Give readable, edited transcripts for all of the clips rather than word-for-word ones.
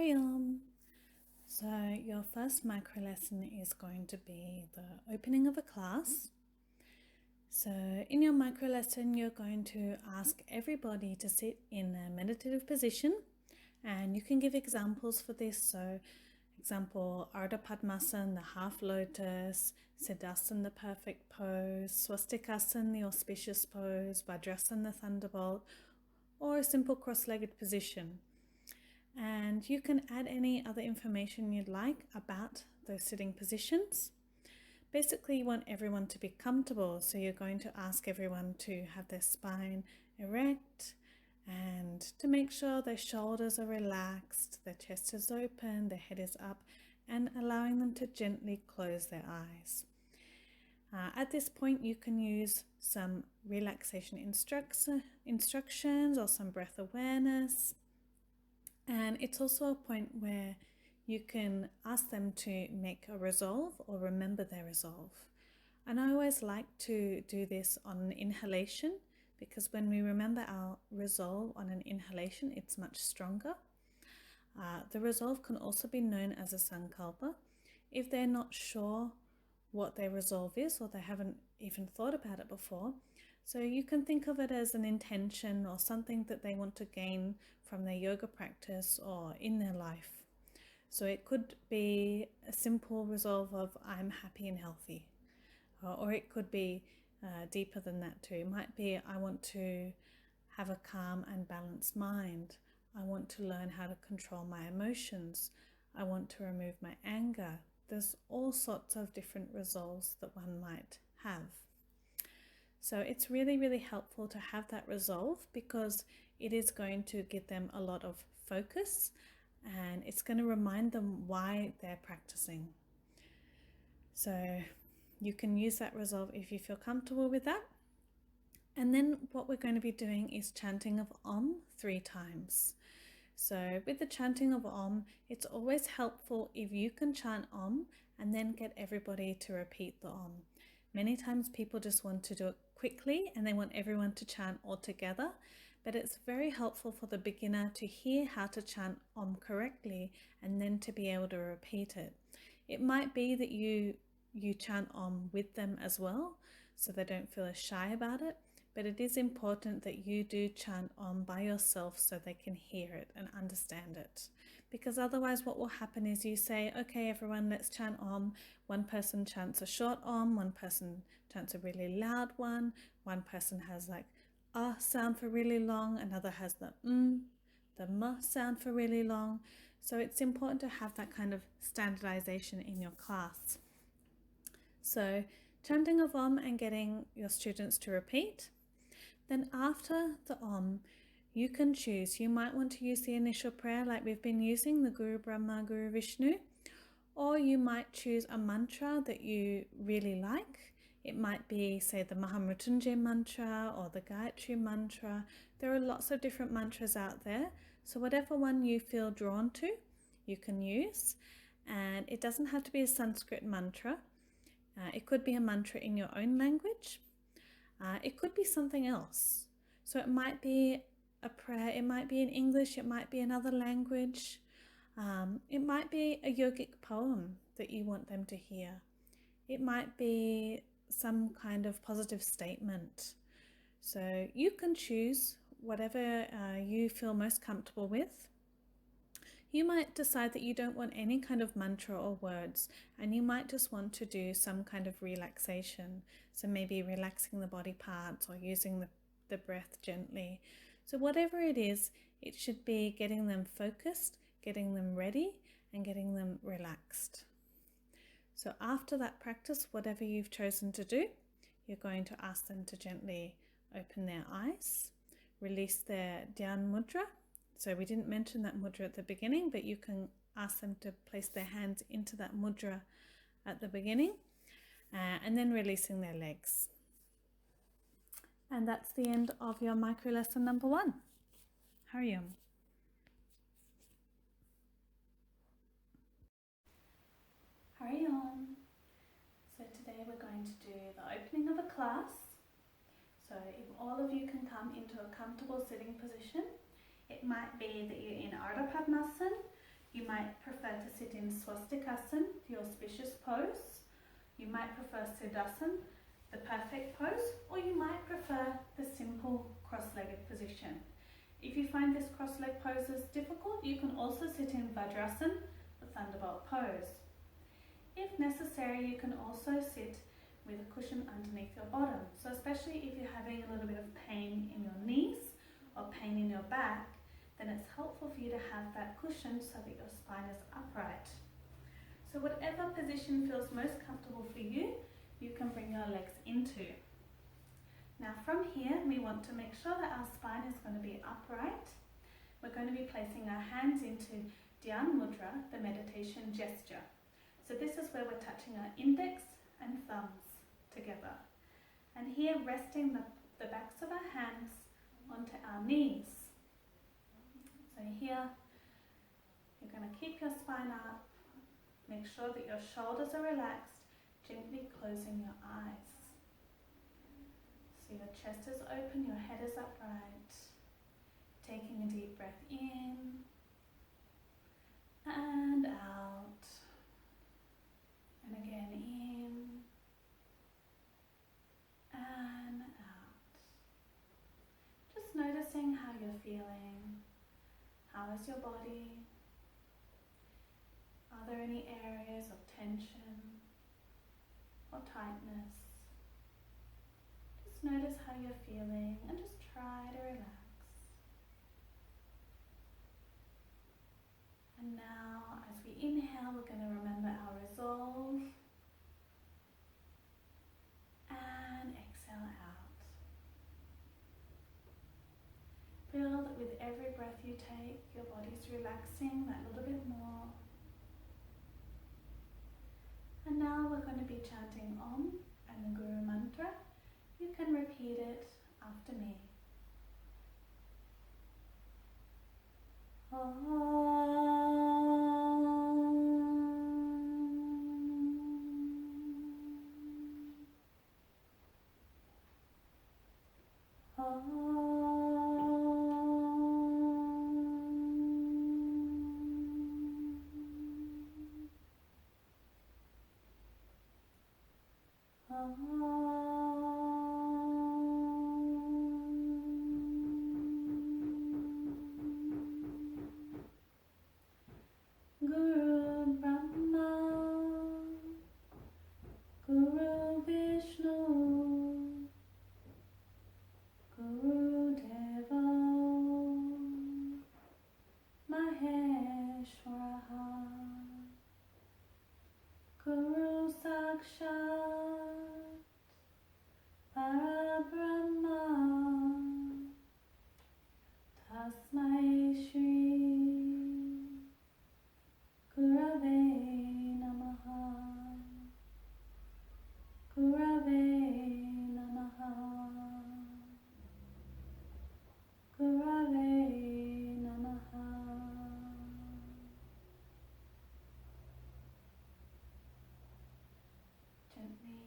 Hariom. So your first micro lesson is going to be the opening of a class. So in your micro lesson, you're going to ask everybody to sit in a meditative position, and you can give examples for this. So example, Ardha Padmasana, the half lotus, Siddhasana, the perfect pose, Swastikasana, the auspicious pose, Vajrasana, the thunderbolt, or a simple cross-legged position. And you can add any other information you'd like about those sitting positions. Basically, you want everyone to be comfortable, so you're going to ask everyone to have their spine erect and to make sure their shoulders are relaxed, their chest is open, their head is up, and allowing them to gently close their eyes. At this point, you can use some relaxation instructions or some breath awareness. And it's also a point where you can ask them to make a resolve or remember their resolve. And I always like to do this on an inhalation, because when we remember our resolve on an inhalation, it's much stronger. The resolve can also be known as a sankalpa. If they're not sure what their resolve is, or they haven't even thought about it before, so you can think of it as an intention or something that they want to gain from their yoga practice or in their life. So it could be a simple resolve of I'm happy and healthy, or it could be deeper than that too. It might be I want to have a calm and balanced mind. I want to learn how to control my emotions. I want to remove my anger. There's all sorts of different resolves that one might have. So it's really, really helpful to have that resolve, because it is going to give them a lot of focus and it's going to remind them why they're practicing. So you can use that resolve if you feel comfortable with that. And then what we're going to be doing is chanting of Om 3 times. So with the chanting of Om, it's always helpful if you can chant Om and then get everybody to repeat the Om. Many times people just want to do it quickly and they want everyone to chant all together, but it's very helpful for the beginner to hear how to chant Om correctly and then to be able to repeat it. It might be that you chant Om with them as well, so they don't feel as shy about it, but it is important that you do chant Om by yourself so they can hear it and understand it. Because otherwise what will happen is you say, okay everyone, let's chant Om. One person chants a short Om, one person chants a really loud one person has like a sound for really long, another has the m sound for really long. So it's important to have that kind of standardization in your class. So chanting of Om and getting your students to repeat. Then after the Om, you can choose. You might want to use the initial prayer like we've been using, the Guru Brahma, Guru Vishnu, or you might choose a mantra that you really like. It might be, say, the Mahamrityunjay mantra or the Gayatri mantra. There are lots of different mantras out there. So whatever one you feel drawn to, you can use. And it doesn't have to be a Sanskrit mantra. It could be a mantra in your own language. It could be something else. So it might be a prayer, it might be in English, it might be another language. It might be a yogic poem that you want them to hear. It might be some kind of positive statement. So you can choose whatever you feel most comfortable with. You might decide that you don't want any kind of mantra or words, and you might just want to do some kind of relaxation. So maybe relaxing the body parts or using the breath gently. So whatever it is, it should be getting them focused, getting them ready, and getting them relaxed. So after that practice, whatever you've chosen to do, you're going to ask them to gently open their eyes, release their Dhyan Mudra. So we didn't mention that mudra at the beginning, but you can ask them to place their hands into that mudra at the beginning, and then releasing their legs. And that's the end of your micro lesson number 1. Hariom. Hariom. So today we're going to do the opening of a class. So if all of you can come into a comfortable sitting position, it might be that you're in Ardha Padmasana, You might prefer to sit in swastikasana, the auspicious pose. You might prefer siddhasana, the perfect pose, or you might prefer the simple cross-legged position. If you find this cross-leg pose is difficult, you can also sit in vajrasana, the thunderbolt pose. If necessary, you can also sit with a cushion underneath your bottom. So especially if you're having a little bit of pain in your knees or pain in your back, then it's helpful for you to have that cushion so that your spine is upright. So whatever position feels most comfortable for you, you can bring your legs into. Now from here, we want to make sure that our spine is going to be upright. We're going to be placing our hands into Dhyan Mudra, the meditation gesture. So this is where we're touching our index and thumbs together. And here resting the backs of our hands onto our knees. So here, you're going to keep your spine up. Make sure that your shoulders are relaxed, gently closing your eyes. So your chest is open, your head is upright. Taking a deep breath in and out. And again in and out. Just noticing how you're feeling. How is your body? Are there any areas of tension or tightness? Just notice how you're feeling and just try to relax. And now, as we inhale, we're going to remember our resolve. And exhale out. Feel that with every breath you take, your body's relaxing that little bit more. And now we're going to be chanting Om and the Guru Mantra. You can repeat it after me. Guru Brahma, Guru Vishnu, Guru Deva, Maheshwara, Guru Sakshat, Parabrahma, Tasmai Shri Gurave Namaha, Gurave Namaha, Gurave Namaha. Gently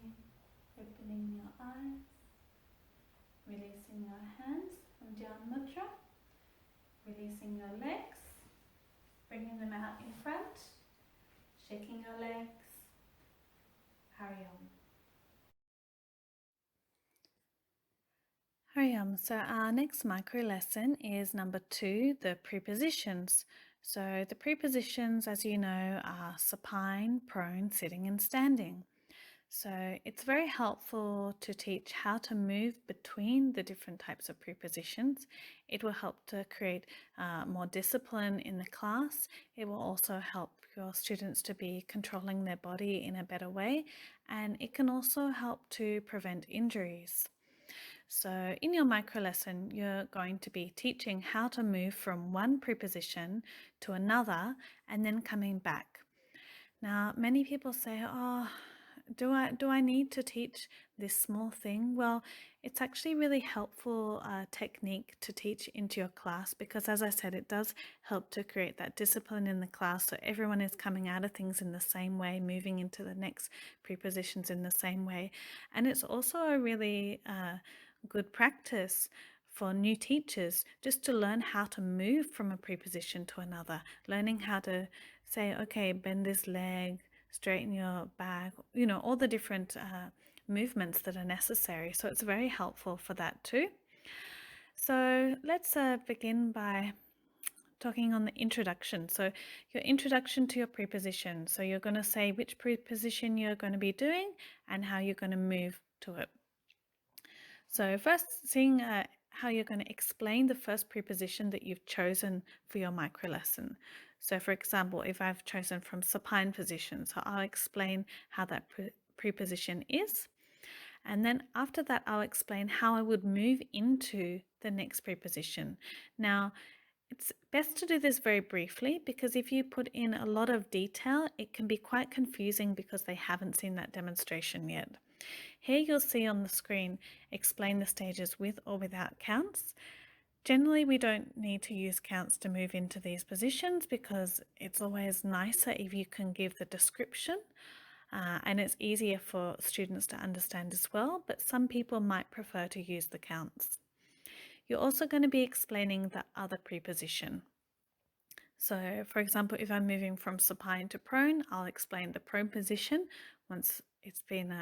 opening your eyes, releasing your hands from Dhyan Mudra, releasing your legs, bringing them out in front, shaking your legs. Hari Om. Hari Om. So our next micro lesson is number 2, the prepositions. So the prepositions, as you know, are supine, prone, sitting and standing. So it's very helpful to teach how to move between the different types of prepositions. It will help to create more discipline in the class. It will also help your students to be controlling their body in a better way, and it can also help to prevent injuries. So in your micro lesson, you're going to be teaching how to move from one preposition to another and then coming back. Now, many people say, oh, do I need to teach this small thing? Well, it's actually really helpful technique to teach into your class because, as I said, it does help to create that discipline in the class so everyone is coming out of things in the same way, moving into the next prepositions in the same way. And it's also a really good practice for new teachers, just to learn how to move from a preposition to another, learning how to say, okay, bend this leg, straighten your back, all the different movements that are necessary. So it's very helpful for that too. So let's begin by talking on the introduction. So your introduction to your preposition. So you're going to say which preposition you're going to be doing and how you're going to move to it. So first, seeing how you're going to explain the first preposition that you've chosen for your micro lesson. So for example, if I've chosen from supine position, so I'll explain how that preposition is. And then after that, I'll explain how I would move into the next preposition. Now, it's best to do this very briefly, because if you put in a lot of detail, it can be quite confusing because they haven't seen that demonstration yet. Here you'll see on the screen, explain the stages with or without counts. Generally, we don't need to use counts to move into these positions because it's always nicer if you can give the description. And it's easier for students to understand as well, but some people might prefer to use the counts. You're also going to be explaining the other preposition. So, for example, if I'm moving from supine to prone, I'll explain the prone position once it's been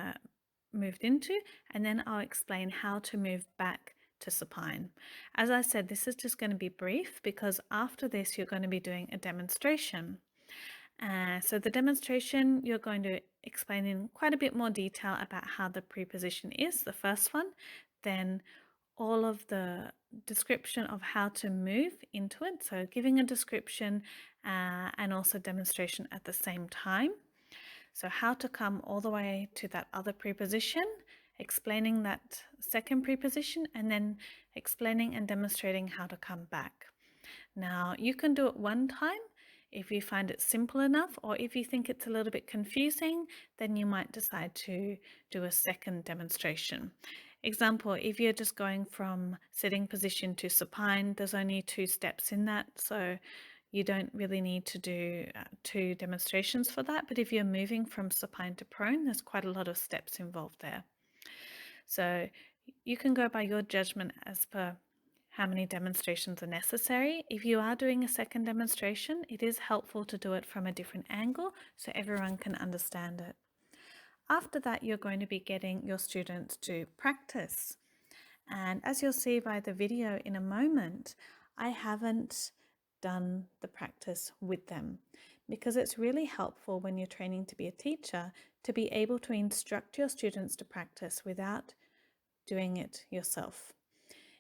moved into, and then I'll explain how to move back to supine. As I said, this is just going to be brief because after this you're going to be doing a demonstration. So the demonstration, you're going to explain in quite a bit more detail about how the preposition is, the first one, then all of the description of how to move into it, so giving a description and also demonstration at the same time. So how to come all the way to that other preposition, explaining that second preposition, and then explaining and demonstrating how to come back. Now, you can do it one time if you find it simple enough, or if you think it's a little bit confusing, then you might decide to do a second demonstration. Example, if you're just going from sitting position to supine, there's only 2 steps in that, so you don't really need to do 2 demonstrations for that. But if you're moving from supine to prone, there's quite a lot of steps involved there. So you can go by your judgment as per how many demonstrations are necessary. If you are doing a second demonstration, it is helpful to do it from a different angle so everyone can understand it. After that, you're going to be getting your students to practice. And as you'll see by the video in a moment, I haven't done the practice with them because it's really helpful when you're training to be a teacher to be able to instruct your students to practice without doing it yourself.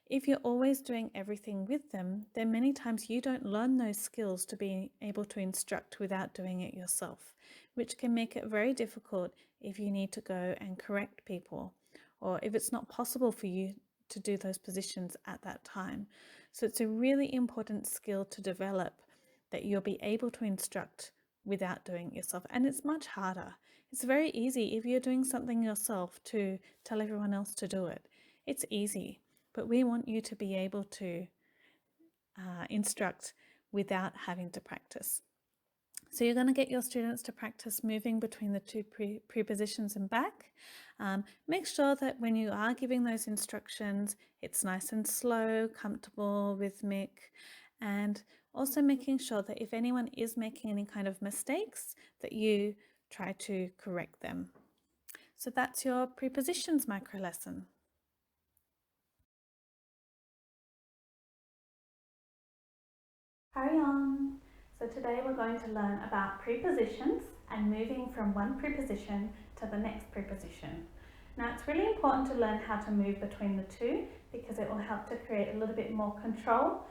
If you're always doing everything with them, then many times you don't learn those skills to be able to instruct without doing it yourself, which can make it very difficult if you need to go and correct people, or if it's not possible for you to do those positions at that time. So it's a really important skill to develop, that you'll be able to instruct without doing it yourself. And it's much harder. It's very easy if you're doing something yourself to tell everyone else to do it. It's easy. But we want you to be able to instruct without having to practice. So you're going to get your students to practice moving between the 2 prepositions and back. Make sure that when you are giving those instructions, it's nice and slow, comfortable, rhythmic, and also making sure that if anyone is making any kind of mistakes, that you try to correct them. So that's your prepositions micro lesson. Carry on. So today we're going to learn about prepositions and moving from one preposition to the next preposition. Now it's really important to learn how to move between the 2 because it will help to create a little bit more control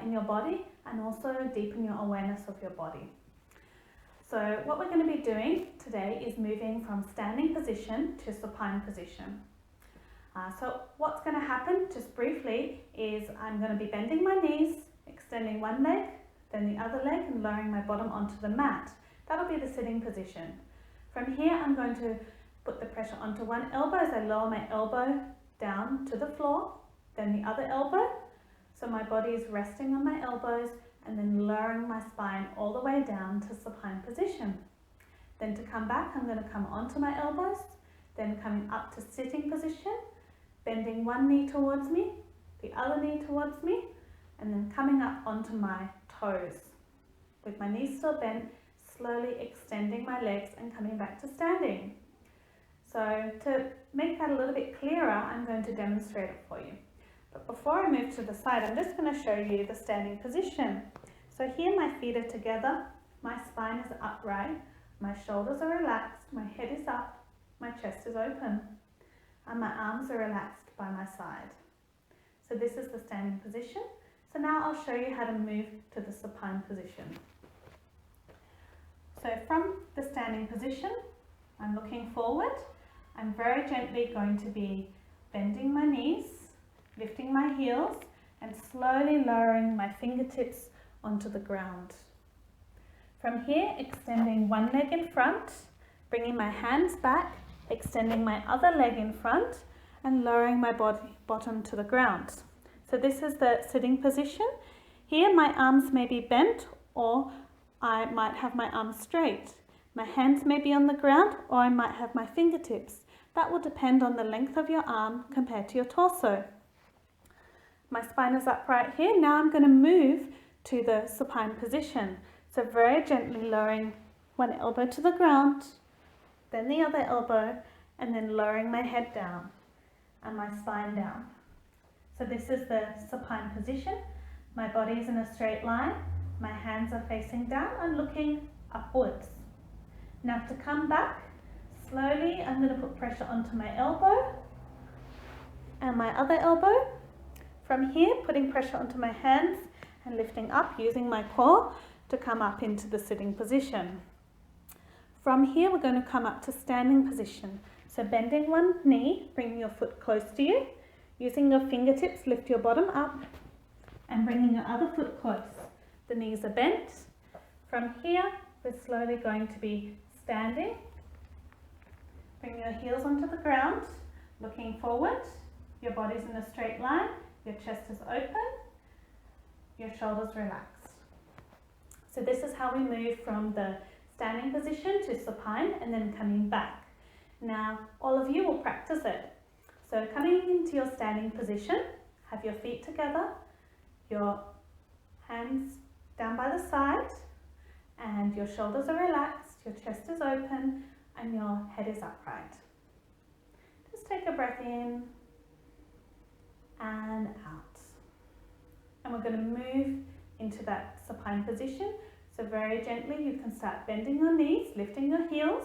in your body and also deepen your awareness of your body. So what we're going to be doing today is moving from standing position to supine position. So what's going to happen, just briefly, is I'm going to be bending my knees, extending one leg, then the other leg, and lowering my bottom onto the mat. That'll be the sitting position. From here, I'm going to put the pressure onto one elbow as I lower my elbow down to the floor, then the other elbow. So my body is resting on my elbows and then lowering my spine all the way down to supine position. Then to come back, I'm going to come onto my elbows, then coming up to sitting position, bending one knee towards me, the other knee towards me, and then coming up onto my toes. With my knees still bent, slowly extending my legs and coming back to standing. So to make that a little bit clearer, I'm going to demonstrate it for you. But before I move to the side, I'm just going to show you the standing position. So here my feet are together, my spine is upright, my shoulders are relaxed, my head is up, my chest is open, and my arms are relaxed by my side. So this is the standing position. So now I'll show you how to move to the supine position. So from the standing position, I'm looking forward. I'm very gently going to be bending my knees, lifting my heels, and slowly lowering my fingertips onto the ground. From here, extending one leg in front, bringing my hands back, extending my other leg in front, and lowering my bottom to the ground. So this is the sitting position. Here my arms may be bent, or I might have my arms straight. My hands may be on the ground, or I might have my fingertips. That will depend on the length of your arm compared to your torso. My spine is upright here. Now I'm going to move to the supine position. So very gently lowering one elbow to the ground, then the other elbow, and then lowering my head down and my spine down. So this is the supine position. My body is in a straight line. My hands are facing down and looking upwards. Now to come back, slowly I'm going to put pressure onto my elbow and my other elbow. From here, putting pressure onto my hands and lifting up using my core to come up into the sitting position. From here, we're going to come up to standing position. So bending one knee, bringing your foot close to you. Using your fingertips, lift your bottom up and bringing your other foot close. The knees are bent. From here, we're slowly going to be standing. Bring your heels onto the ground, looking forward. Your body's in a straight line. Your chest is open. Your shoulders relaxed. So this is how we move from the standing position to supine and then coming back. Now, all of you will practice it. So coming into your standing position, have your feet together, your hands down by the side, and your shoulders are relaxed, your chest is open, and your head is upright. Just take a breath in and out. And we're going to move into that supine position. So very gently you can start bending your knees, lifting your heels,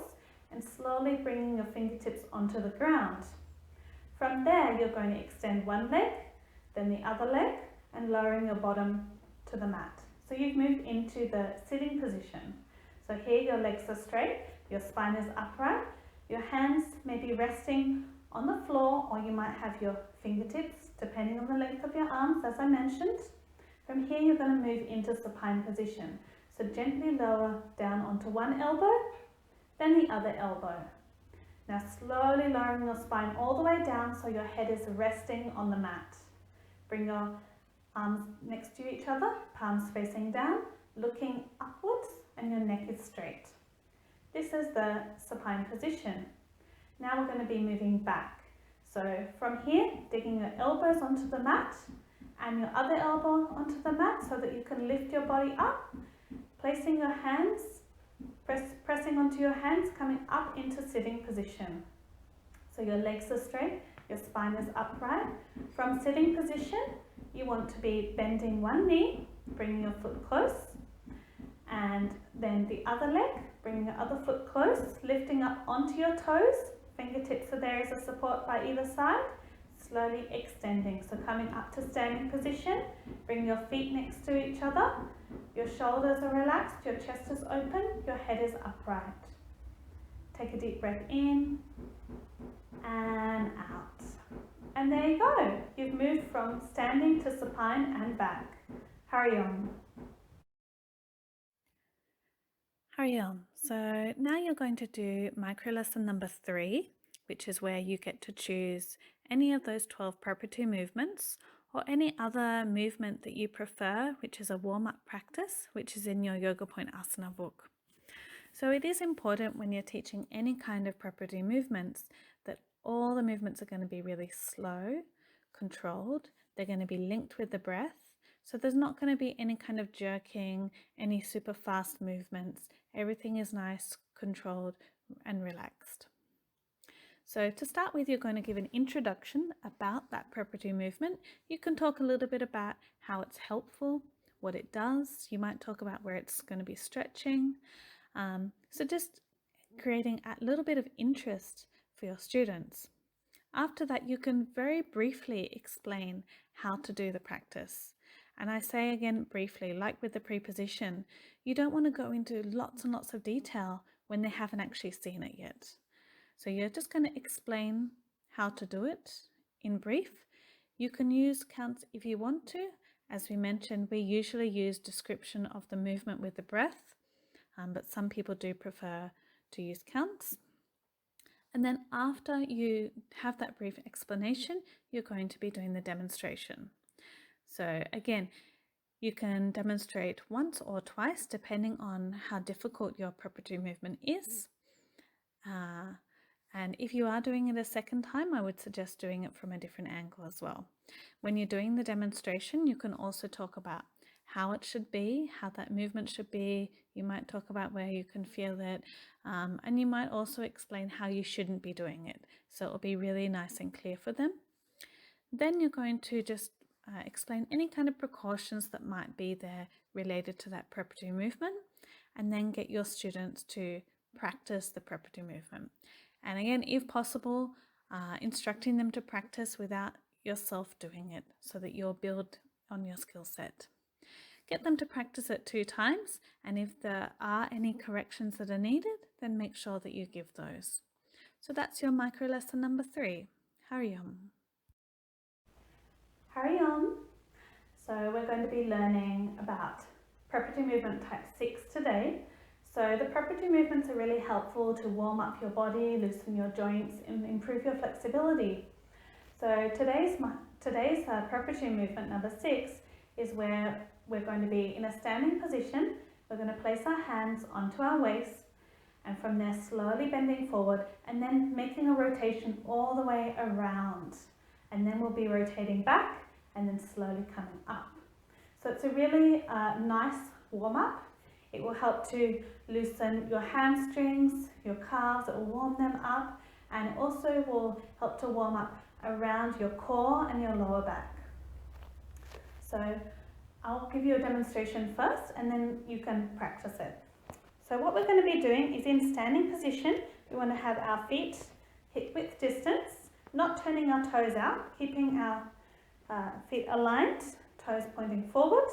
and slowly bringing your fingertips onto the ground. From there, you're going to extend one leg, then the other leg, and lowering your bottom to the mat. So you've moved into the sitting position. So here your legs are straight, your spine is upright, your hands may be resting on the floor, or you might have your fingertips, depending on the length of your arms, as I mentioned. From here, you're going to move into supine position. So gently lower down onto one elbow, then the other elbow. Now slowly lowering your spine all the way down so your head is resting on the mat. Bring your arms next to each other, palms facing down, looking upwards, and your neck is straight. This is the supine position. Now we're going to be moving back. So from here, digging your elbows onto the mat and your other elbow onto the mat so that you can lift your body up, placing your hands, pressing onto your hands, coming up into sitting position. So your legs are straight, your spine is upright. From sitting position, you want to be bending one knee, bringing your foot close, and then the other leg, bringing your other foot close, lifting up onto your toes. Fingertips are there as a support by either side, slowly extending. So coming up to standing position, bring your feet next to each other, your shoulders are relaxed, your chest is open, your head is upright. Take a deep breath in and out. And there you go. You've moved from standing to supine and back. Hurry on. Hurry on. So now you're going to do micro lesson number 3, which is where you get to choose any of those 12 preparatory movements or any other movement that you prefer, which is a warm-up practice, which is in your Yoga Point Asana book. So it is important when you're teaching any kind of preparatory movements that all the movements are going to be really slow, controlled. They're going to be linked with the breath. So there's not going to be any kind of jerking, any super fast movements. Everything is nice, controlled, and relaxed. So to start with, you're going to give an introduction about that preparatory movement. You can talk a little bit about how it's helpful, what it does. You might talk about where it's going to be stretching. So just creating a little bit of interest for your students. After that, you can very briefly explain how to do the practice. And I say again briefly, like with the preposition, you don't want to go into lots and lots of detail when they haven't actually seen it yet. So you're just going to explain how to do it in brief. You can use counts if you want to. As we mentioned, we usually use description of the movement with the breath, but some people do prefer to use counts. And then after you have that brief explanation, you're going to be doing the demonstration. So again, you can demonstrate once or twice depending on how difficult your preparatory movement is. And if you are doing it a second time, I would suggest doing it from a different angle as well. When you're doing the demonstration, you can also talk about how it should be, how that movement should be. You might talk about where you can feel it, and you might also explain how you shouldn't be doing it. So it'll be really nice and clear for them. Then you're going to just explain any kind of precautions that might be there related to that preparatory movement, and then get your students to practice the preparatory movement. And again, if possible, instructing them to practice without yourself doing it so that you'll build on your skill set. Get them to practice it 2 times, and if there are any corrections that are needed, then make sure that you give those. So that's your micro lesson number 3. Hurry on. Hurry on. So we're going to be learning about preparatory movement type 6 today. So the preparatory movements are really helpful to warm up your body, loosen your joints, and improve your flexibility. So today's preparatory movement number 6 is where we're going to be in a standing position. We're going to place our hands onto our waist, and from there slowly bending forward and then making a rotation all the way around. And then we'll be rotating back and then slowly coming up. So it's a really nice warm up. It will help to loosen your hamstrings, your calves, it will warm them up, and it also will help to warm up around your core and your lower back. So I'll give you a demonstration first and then you can practice it. So what we're going to be doing is in standing position, we want to have our feet hip width distance, not turning our toes out, keeping our feet aligned, toes pointing forward.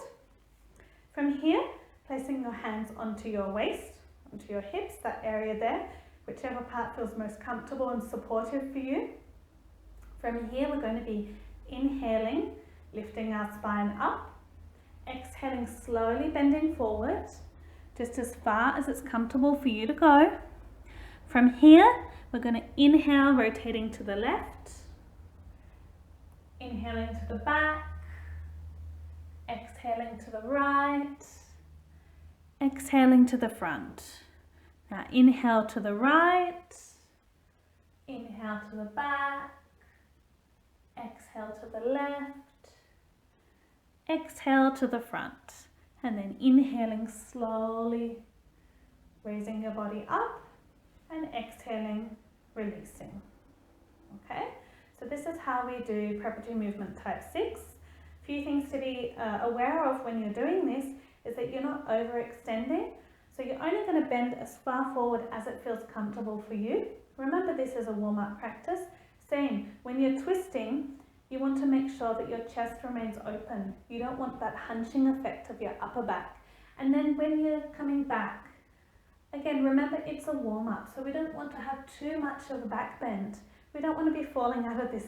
From here, placing your hands onto your waist, onto your hips, that area there, whichever part feels most comfortable and supportive for you. From here, we're going to be inhaling, lifting our spine up, exhaling, slowly bending forward, just as far as it's comfortable for you to go. From here, we're going to inhale, rotating to the left, inhaling to the back, exhaling to the right, exhaling to the front. Now inhale to the right, inhale to the back, exhale to the left, exhale to the front, and then inhaling slowly, raising your body up, and exhaling, releasing. Okay, so this is how we do preparatory movement type 6. A few things to be aware of when you're doing this is that you're not overextending. So you're only going to bend as far forward as it feels comfortable for you. Remember, this is a warm-up practice. Same, when you're twisting, you want to make sure that your chest remains open. You don't want that hunching effect of your upper back. And then when you're coming back, again, remember it's a warm-up, so we don't want to have too much of a back bend. We don't want to be falling out of this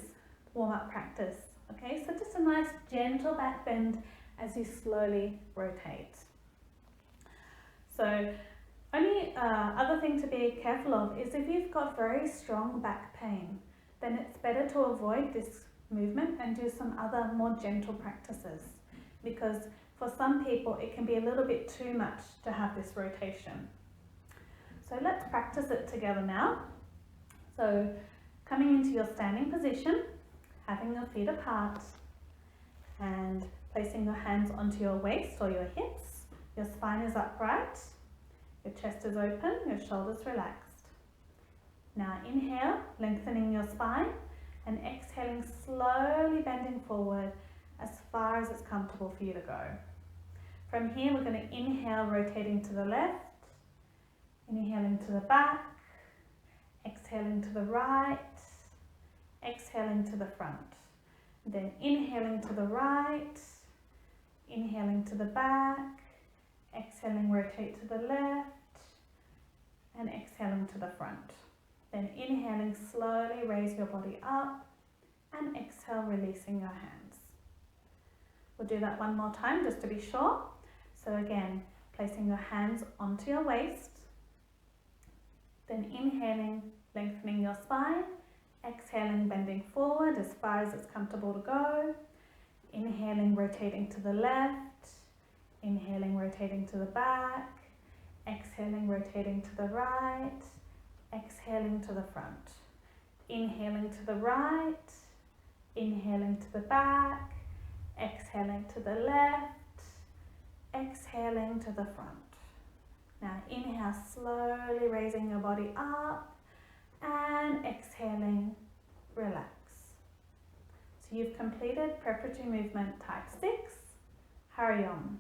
warm-up practice. Okay, so just a nice gentle back bend as you slowly rotate. So only other thing to be careful of is if you've got very strong back pain, then it's better to avoid this movement and do some other more gentle practices, because for some people it can be a little bit too much to have this rotation. So let's practice it together now. So coming into your standing position, having your feet apart and placing your hands onto your waist or your hips. Your spine is upright, your chest is open, your shoulders relaxed. Now inhale, lengthening your spine, and exhaling, slowly bending forward as far as it's comfortable for you to go. From here, we're going to inhale, rotating to the left, inhaling to the back, exhaling to the right, exhaling to the front. Then inhaling to the right, inhaling to the back, exhaling, rotate to the left, and exhaling to the front. Then inhaling, slowly raise your body up, and exhale, releasing your hands. We'll do that one more time just to be sure. So again, placing your hands onto your waist, then inhaling, lengthening your spine, exhaling, bending forward as far as it's comfortable to go, inhaling, rotating to the left, inhaling, rotating to the back, exhaling, rotating to the right, exhaling to the front, inhaling to the right, inhaling to the back, exhaling to the left, exhaling to the front. Now inhale, slowly raising your body up, and exhaling, relax. So you've completed preparatory movement type 6. Hurry on.